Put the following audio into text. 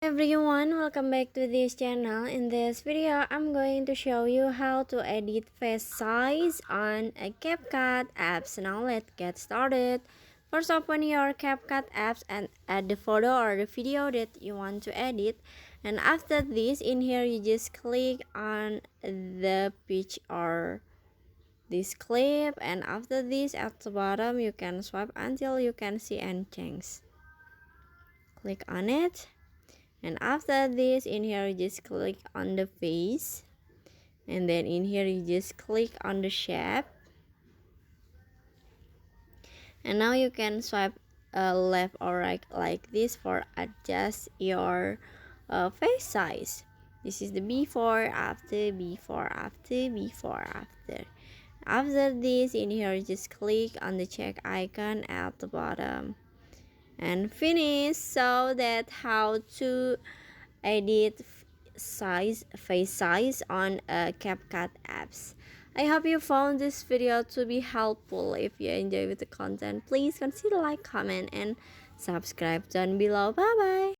Everyone, welcome back to this channel. In this video, I'm going to show you how to edit face size on a CapCut apps. Now let's get started. First, open your CapCut apps and add the photo or the video that you want to edit. And after this, in here you just click on the pitch or this clip, and after this at the bottom you can swipe until you can see and change. Click on it. And after this, in here you just click on the face, and then in here you just click on the shape, and now you can swipe left or right like this for adjust your face size. This is the before, after, before, after, before, after. After this, in here you just click on the check icon at the bottom and finish. So that how to edit face size on CapCut apps. I hope you found this video to be helpful. If you enjoy with the content, please consider like, comment, and subscribe down below. Bye bye.